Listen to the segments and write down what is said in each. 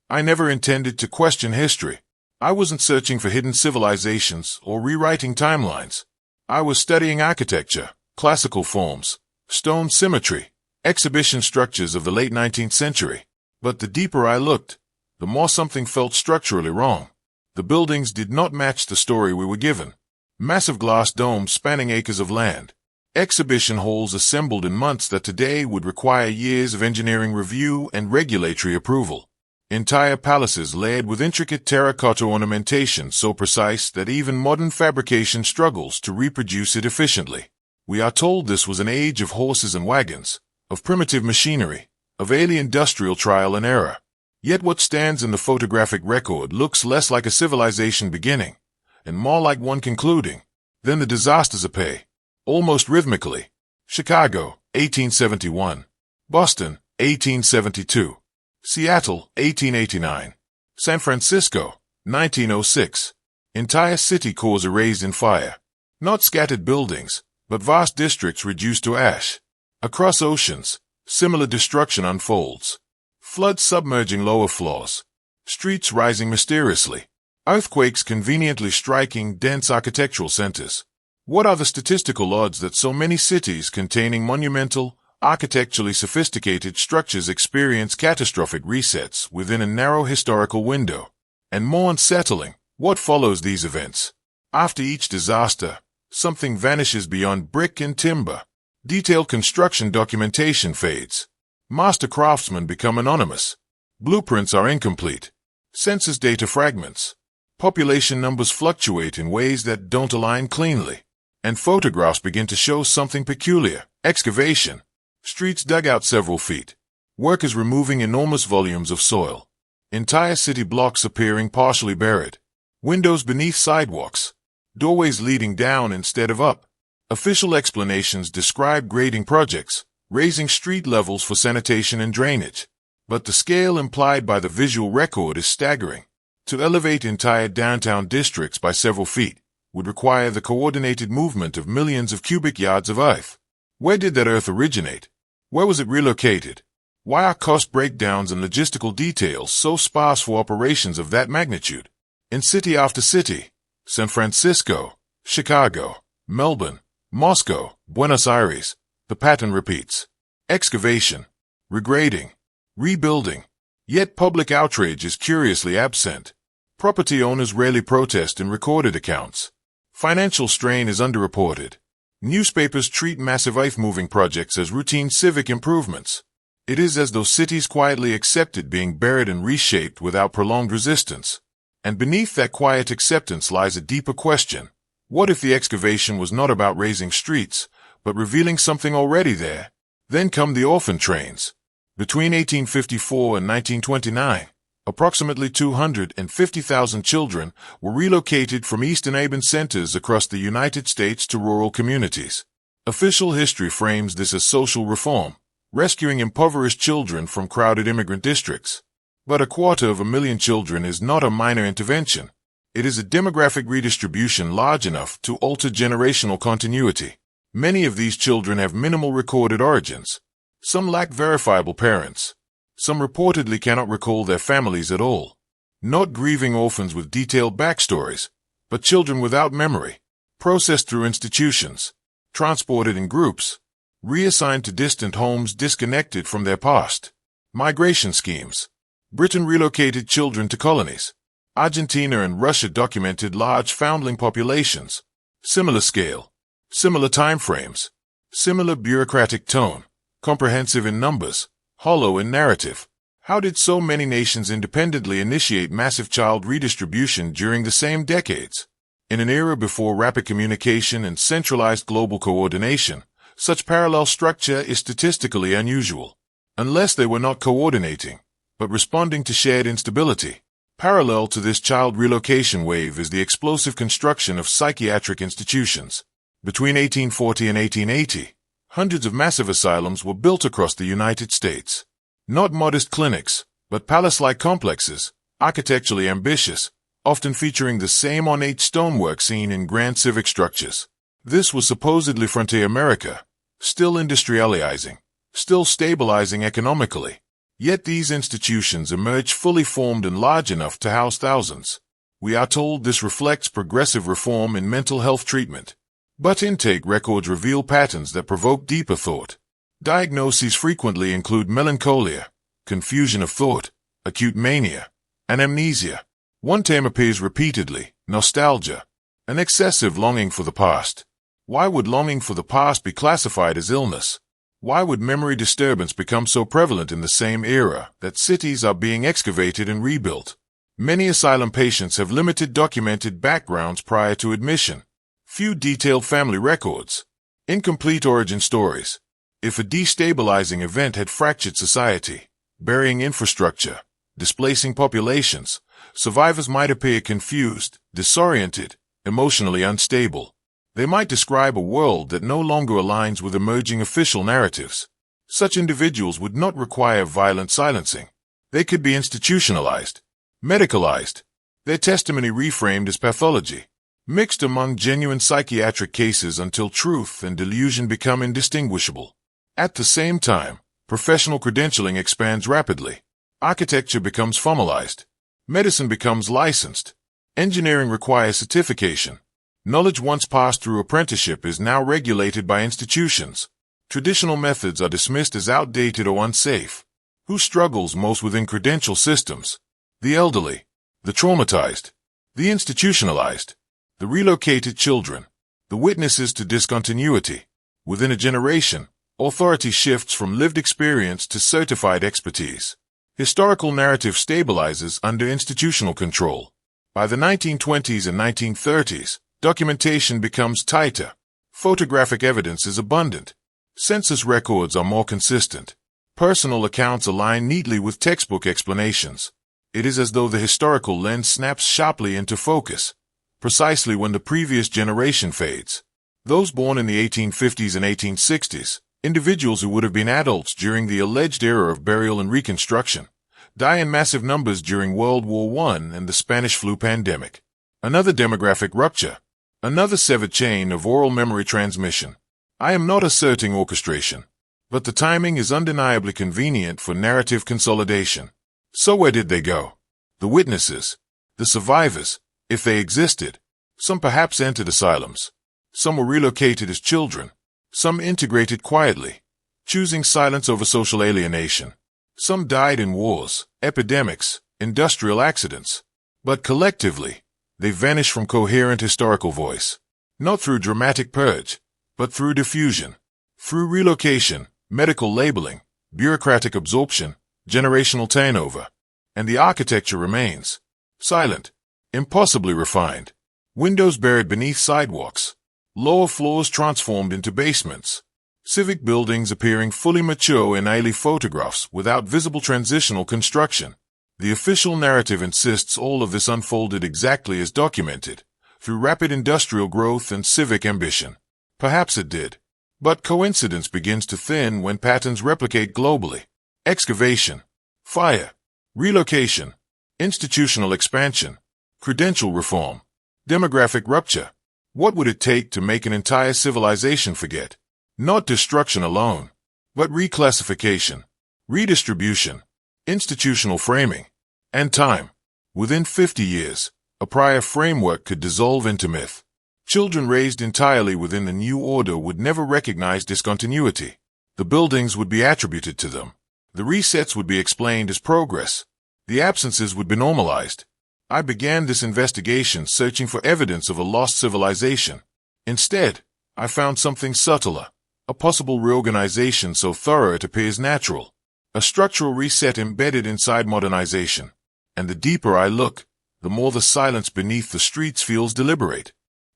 I never intended to question history. I wasn't searching for hidden civilizations or rewriting timelines. I was studying architecture, classical forms, stone symmetry, exhibition structures of the late 19th century. But the deeper I looked, the more something felt structurally wrong. The buildings did not match the story we were given. Massive glass domes spanning acres of land. Exhibition halls assembled in months that today would require years of engineering review and regulatory approval. Entire palaces layered with intricate terracotta ornamentation so precise that even modern fabrication struggles to reproduce it efficiently. We are told this was an age of horses and wagons, of primitive machinery, of alien industrial trial and error. Yet what stands in the photographic record looks less like a civilization beginning, and more like one concluding. Then the disasters appear, almost rhythmically. Chicago, 1871. Boston, 1872. Seattle, 1889. San Francisco, 1906. Entire city cores erased in fire. Not scattered buildings, but vast districts reduced to ash. Across oceans, similar destruction unfolds. Floods submerging lower floors. Streets rising mysteriously. Earthquakes conveniently striking dense architectural centers. What are the statistical odds that so many cities containing monumental, architecturally sophisticated structures experience catastrophic resets within a narrow historical window? And more unsettling, what follows these events? After each disaster, something vanishes beyond brick and timber. Detailed construction documentation fades. Master craftsmen become anonymous. Blueprints are incomplete. Census data fragments. Population numbers fluctuate in ways that don't align cleanly. And photographs begin to show something peculiar. Excavation. Streets dug out several feet. Workers removing enormous volumes of soil. Entire city blocks appearing partially buried. Windows beneath sidewalks. Doorways leading down instead of up. Official explanations describe grading projects, raising street levels for sanitation and drainage. But the scale implied by the visual record is staggering. To elevate entire downtown districts by several feet would require the coordinated movement of millions of cubic yards of earth. Where did that earth originate? Where was it relocated? Why are cost breakdowns and logistical details so sparse for operations of that magnitude? In city after city, San Francisco, Chicago, Melbourne, Moscow, Buenos Aires, the pattern repeats. Excavation, regrading, rebuilding. Yet public outrage is curiously absent. Property owners rarely protest in recorded accounts. Financial strain is underreported. Newspapers treat massive earth-moving projects as routine civic improvements. It is as though cities quietly accepted being buried and reshaped without prolonged resistance. And beneath that quiet acceptance lies a deeper question. What if the excavation was not about raising streets, but revealing something already there? Then come the orphan trains. Between 1854 and 1929, approximately 250,000 children were relocated from eastern urban centers across the United States to rural communities. Official history frames this as social reform, rescuing impoverished children from crowded immigrant districts. But 250,000 children is not a minor intervention. It is a demographic redistribution large enough to alter generational continuity. Many of these children have minimal recorded origins. Some lack verifiable parents. Some reportedly cannot recall their families at all. Not grieving orphans with detailed backstories, but children without memory, processed through institutions, transported in groups, reassigned to distant homes disconnected from their past. Migration schemes. Britain relocated children to colonies. Argentina and Russia documented large foundling populations. Similar scale. Similar timeframes. Similar bureaucratic tone. Comprehensive in numbers. Hollow in narrative. How did so many nations independently initiate massive child redistribution during the same decades? In an era before rapid communication and centralized global coordination, such parallel structure is statistically unusual. Unless they were not coordinating, but responding to shared instability. Parallel to this child relocation wave is the explosive construction of psychiatric institutions. Between 1840 and 1880, hundreds of massive asylums were built across the United States. Not modest clinics, but palace-like complexes, architecturally ambitious, often featuring the same ornate stonework seen in grand civic structures. This was supposedly frontier America, still industrializing, still stabilizing economically. Yet these institutions emerge fully formed and large enough to house thousands. We are told this reflects progressive reform in mental health treatment. But intake records reveal patterns that provoke deeper thought. Diagnoses frequently include melancholia, confusion of thought, acute mania, and amnesia. One term appears repeatedly: nostalgia, an excessive longing for the past. Why would longing for the past be classified as illness? Why would memory disturbance become so prevalent in the same era that cities are being excavated and rebuilt? Many asylum patients have limited documented backgrounds prior to admission. Few detailed family records. Incomplete origin stories. If a destabilizing event had fractured society, burying infrastructure, displacing populations, survivors might appear confused, disoriented, emotionally unstable. They might describe a world that no longer aligns with emerging official narratives. Such individuals would not require violent silencing. They could be institutionalized, medicalized, their testimony reframed as pathology, mixed among genuine psychiatric cases until truth and delusion become indistinguishable. At the same time, professional credentialing expands rapidly. Architecture becomes formalized. Medicine becomes licensed. Engineering requires certification. Knowledge once passed through apprenticeship is now regulated by institutions. Traditional methods are dismissed as outdated or unsafe. Who struggles most within credential systems? The elderly, the traumatized, the institutionalized, the relocated children, the witnesses to discontinuity. Within a generation, authority shifts from lived experience to certified expertise. Historical narrative stabilizes under institutional control. By the 1920s and 1930s, documentation becomes tighter. Photographic evidence is abundant. Census records are more consistent. Personal accounts align neatly with textbook explanations. It is as though the historical lens snaps sharply into focus, precisely when the previous generation fades. Those born in the 1850s and 1860s, individuals who would have been adults during the alleged era of burial and reconstruction, die in massive numbers during World War I and the Spanish flu pandemic. Another demographic rupture. Another severed chain of oral memory transmission. I am not asserting orchestration, but the timing is undeniably convenient for narrative consolidation. So where did they go? The witnesses, the survivors, if they existed. Some perhaps entered asylums. Some were relocated as children. Some integrated quietly, choosing silence over social alienation. Some died in wars, epidemics, industrial accidents. But collectively, they vanish from coherent historical voice. Not through dramatic purge, but through diffusion. Through relocation, medical labeling, bureaucratic absorption, generational turnover. And the architecture remains. Silent. Impossibly refined. Windows buried beneath sidewalks. Lower floors transformed into basements. Civic buildings appearing fully mature in early photographs without visible transitional construction. The official narrative insists all of this unfolded exactly as documented, through rapid industrial growth and civic ambition. Perhaps it did. But coincidence begins to thin when patterns replicate globally. Excavation. Fire. Relocation. Institutional expansion. Credential reform. Demographic rupture. What would it take to make an entire civilization forget? Not destruction alone, but reclassification, redistribution, institutional framing, and time. Within 50 years, a prior framework could dissolve into myth. Children raised entirely within the new order would never recognize discontinuity. The buildings would be attributed to them. The resets would be explained as progress. The absences would be normalized. I began this investigation searching for evidence of a lost civilization. Instead, I found something subtler, a possible reorganization so thorough it appears natural, a structural reset embedded inside modernization. And the deeper I look, the more the silence beneath the streets feels deliberate.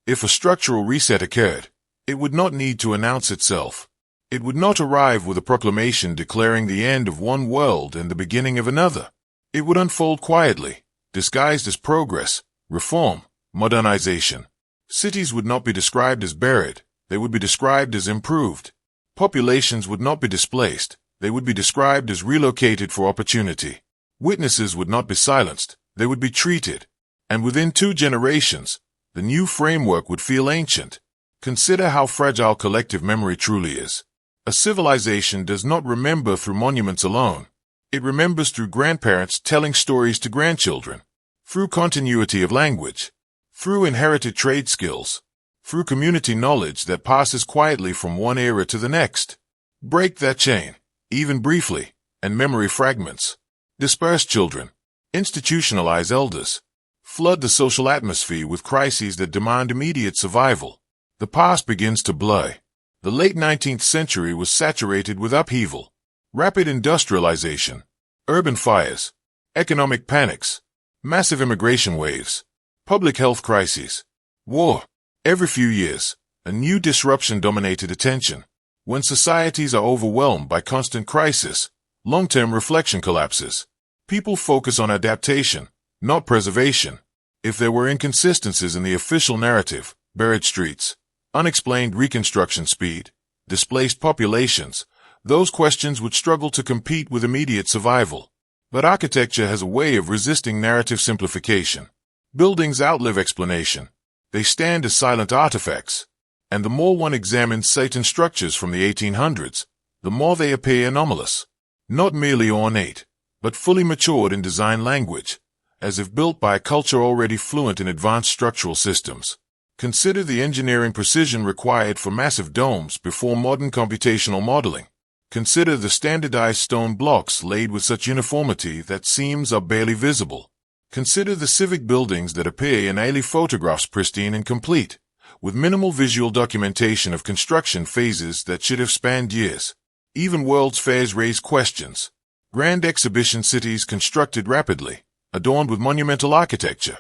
If a structural reset occurred, it would not need to announce itself. It would not arrive with a proclamation declaring the end of one world and the beginning of another. It would unfold quietly, disguised as progress, reform, modernization. Cities would not be described as buried, they would be described as improved. Populations would not be displaced, they would be described as relocated for opportunity. Witnesses would not be silenced, they would be treated. And within 2 generations, the new framework would feel ancient. Consider how fragile collective memory truly is. A civilization does not remember through monuments alone. It remembers through grandparents telling stories to grandchildren, through continuity of language, through inherited trade skills, through community knowledge that passes quietly from one era to the next. Break that chain, even briefly, and memory fragments. Disperse children. Institutionalize elders. Flood the social atmosphere with crises that demand immediate survival. The past begins to blur. The late 19th century was saturated with upheaval, rapid industrialization, urban fires, economic panics, massive immigration waves, public health crises, war. Every few years, a new disruption dominated attention. When societies are overwhelmed by constant crisis, long-term reflection collapses. People focus on adaptation, not preservation. If there were inconsistencies in the official narrative, buried streets, unexplained reconstruction speed, displaced populations, those questions would struggle to compete with immediate survival. But architecture has a way of resisting narrative simplification. Buildings outlive explanation. They stand as silent artifacts. And the more one examines certain structures from the 1800s, the more they appear anomalous. Not merely ornate, but fully matured in design language, as if built by a culture already fluent in advanced structural systems. Consider the engineering precision required for massive domes before modern computational modeling. Consider the standardized stone blocks laid with such uniformity that seams are barely visible. Consider the civic buildings that appear in early photographs pristine and complete, with minimal visual documentation of construction phases that should have spanned years. Even World's Fairs raise questions. Grand exhibition cities constructed rapidly, adorned with monumental architecture,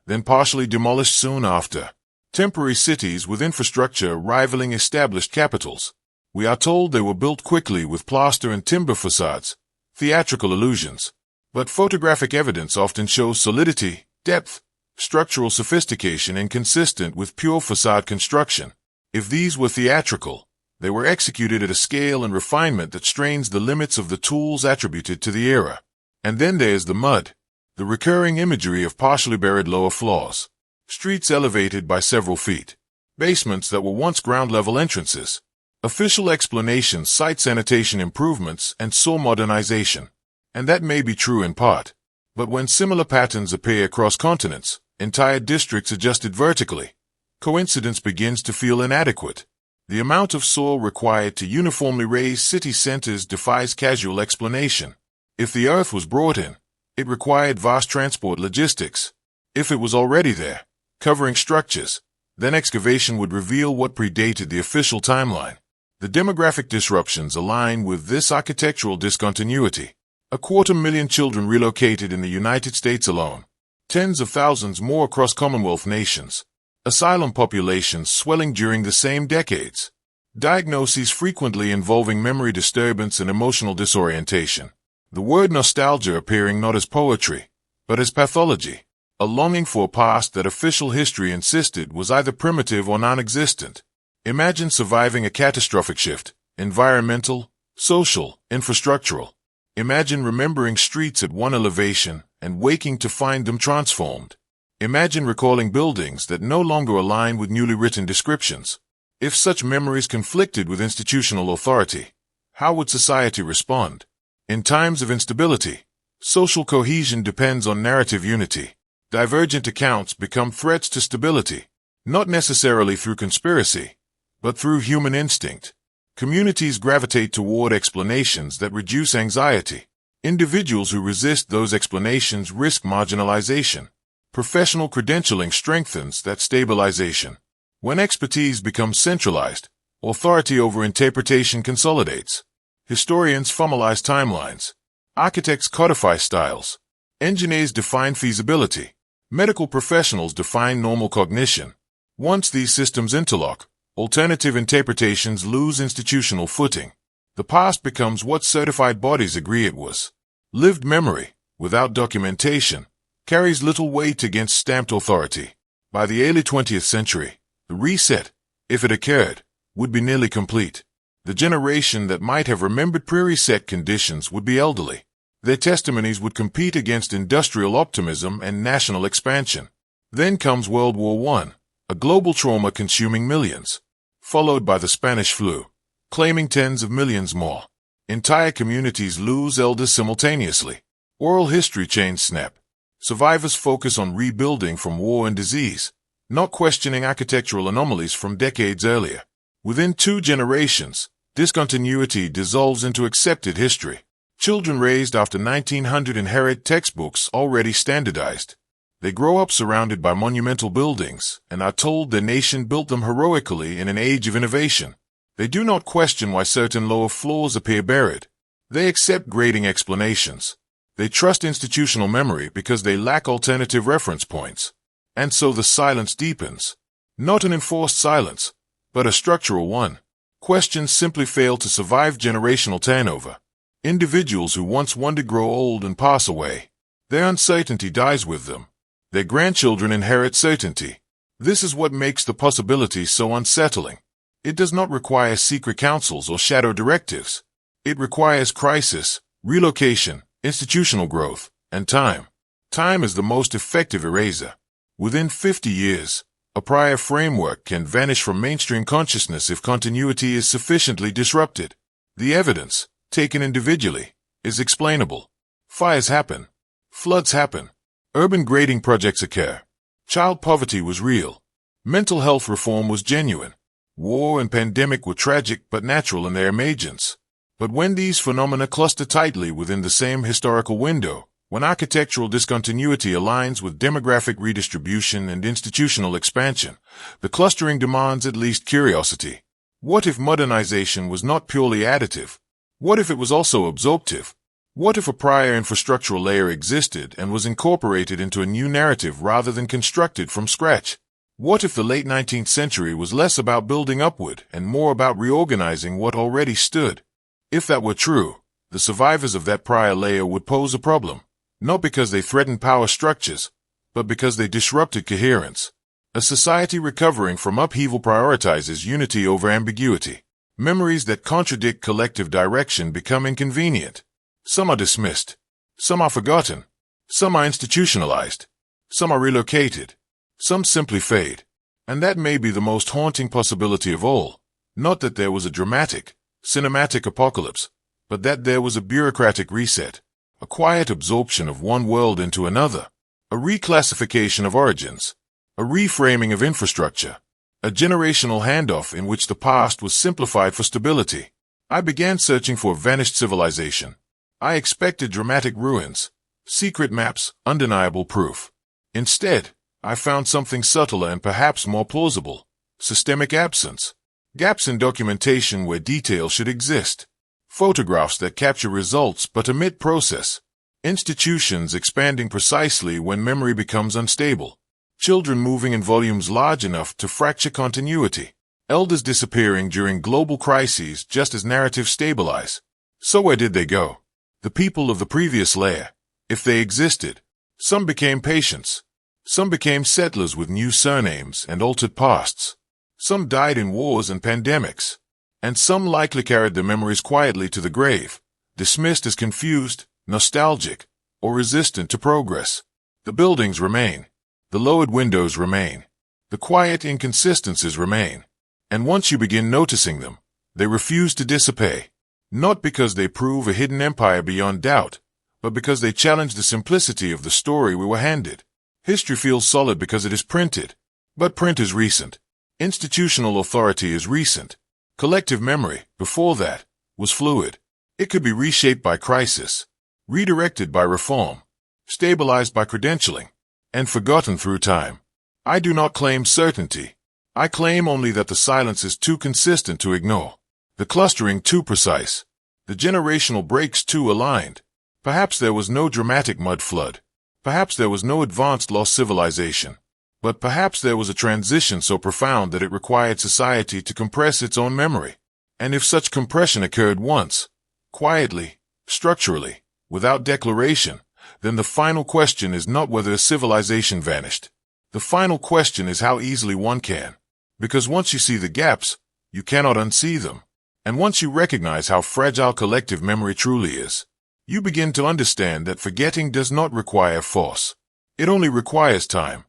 then partially demolished soon after. Temporary cities with infrastructure rivaling established capitals. We are told they were built quickly with plaster and timber facades, theatrical illusions. But photographic evidence often shows solidity, depth, structural sophistication inconsistent with pure facade construction. If these were theatrical, they were executed at a scale and refinement that strains the limits of the tools attributed to the era. And then there's the mud, the recurring imagery of partially buried lower floors, streets elevated by several feet, basements that were once ground-level entrances. Official explanations cite sanitation improvements and soil modernization. And that may be true in part. But when similar patterns appear across continents, entire districts adjusted vertically, coincidence begins to feel inadequate. The amount of soil required to uniformly raise city centers defies casual explanation. If the earth was brought in, it required vast transport logistics. If it was already there, covering structures, then excavation would reveal what predated the official timeline. The demographic disruptions align with this architectural discontinuity. 250,000 children relocated in the United States alone. Tens of thousands more across Commonwealth nations. Asylum populations swelling during the same decades. Diagnoses frequently involving memory disturbance and emotional disorientation. The word nostalgia appearing not as poetry, but as pathology. A longing for a past that official history insisted was either primitive or non-existent. Imagine surviving a catastrophic shift, environmental, social, infrastructural. Imagine remembering streets at one elevation and waking to find them transformed. Imagine recalling buildings that no longer align with newly written descriptions. If such memories conflicted with institutional authority, how would society respond? In times of instability, social cohesion depends on narrative unity. Divergent accounts become threats to stability, not necessarily through conspiracy, but through human instinct. Communities gravitate toward explanations that reduce anxiety. Individuals who resist those explanations risk marginalization. Professional credentialing strengthens that stabilization. When expertise becomes centralized, authority over interpretation consolidates. Historians formalize timelines. Architects codify styles. Engineers define feasibility. Medical professionals define normal cognition. Once these systems interlock, alternative interpretations lose institutional footing. The past becomes what certified bodies agree it was. Lived memory, without documentation, carries little weight against stamped authority. By the early 20th century, the reset, if it occurred, would be nearly complete. The generation that might have remembered pre-reset conditions would be elderly. Their testimonies would compete against industrial optimism and national expansion. Then comes World War I, a global trauma consuming millions, followed by the Spanish flu, claiming tens of millions more. Entire communities lose elders simultaneously. Oral history chains snap. Survivors focus on rebuilding from war and disease, not questioning architectural anomalies from decades earlier. Within 2 generations, discontinuity dissolves into accepted history. Children raised after 1900 inherit textbooks already standardized. They grow up surrounded by monumental buildings and are told their nation built them heroically in an age of innovation. They do not question why certain lower floors appear buried. They accept grading explanations. They trust institutional memory because they lack alternative reference points. And so the silence deepens. Not an enforced silence, but a structural one. Questions simply fail to survive generational turnover. Individuals who once wanted grow old and pass away. Their uncertainty dies with them. Their grandchildren inherit certainty. This is what makes the possibility so unsettling. It does not require secret councils or shadow directives. It requires crisis, relocation, institutional growth, and time. Time is the most effective eraser. Within 50 years, a prior framework can vanish from mainstream consciousness if continuity is sufficiently disrupted. The evidence, taken individually, is explainable. Fires happen. Floods happen. Urban grading projects occur. Child poverty was real. Mental health reform was genuine. War and pandemic were tragic but natural in their emergence. But when these phenomena cluster tightly within the same historical window, when architectural discontinuity aligns with demographic redistribution and institutional expansion, the clustering demands at least curiosity. What if modernization was not purely additive? What if it was also absorptive? What if a prior infrastructural layer existed and was incorporated into a new narrative rather than constructed from scratch? What if the late 19th century was less about building upward and more about reorganizing what already stood? If that were true, the survivors of that prior layer would pose a problem, not because they threatened power structures, but because they disrupted coherence. A society recovering from upheaval prioritizes unity over ambiguity. Memories that contradict collective direction become inconvenient. Some are dismissed. Some are forgotten. Some are institutionalized. Some are relocated. Some simply fade. And that may be the most haunting possibility of all. Not that there was a dramatic, cinematic apocalypse, but that there was a bureaucratic reset, a quiet absorption of one world into another, a reclassification of origins, a reframing of infrastructure, a generational handoff in which the past was simplified for stability. I began searching for a vanished civilization. I expected dramatic ruins, secret maps, undeniable proof. Instead, I found something subtler and perhaps more plausible: systemic absence. Gaps in documentation where detail should exist. Photographs that capture results but omit process. Institutions expanding precisely when memory becomes unstable. Children moving in volumes large enough to fracture continuity. Elders disappearing during global crises just as narratives stabilize. So where did they go? The people of the previous layer, if they existed. Some became patients. Some became settlers with new surnames and altered pasts. Some died in wars and pandemics. And some likely carried their memories quietly to the grave, dismissed as confused, nostalgic, or resistant to progress. The buildings remain. The lowered windows remain. The quiet inconsistencies remain. And once you begin noticing them, they refuse to dissipate. Not because they prove a hidden empire beyond doubt, but because they challenge the simplicity of the story we were handed. History feels solid because it is printed. But print is recent. Institutional authority is recent. Collective memory, before that, was fluid. It could be reshaped by crisis, redirected by reform, stabilized by credentialing, and forgotten through time. I do not claim certainty. I claim only that the silence is too consistent to ignore, the clustering too precise, the generational breaks too aligned. Perhaps there was no dramatic mud flood. Perhaps there was no advanced lost civilization. But perhaps there was a transition so profound that it required society to compress its own memory. And if such compression occurred once, quietly, structurally, without declaration, then the final question is not whether a civilization vanished. The final question is how easily one can. Because once you see the gaps, you cannot unsee them. And once you recognize how fragile collective memory truly is, you begin to understand that forgetting does not require force. It only requires time.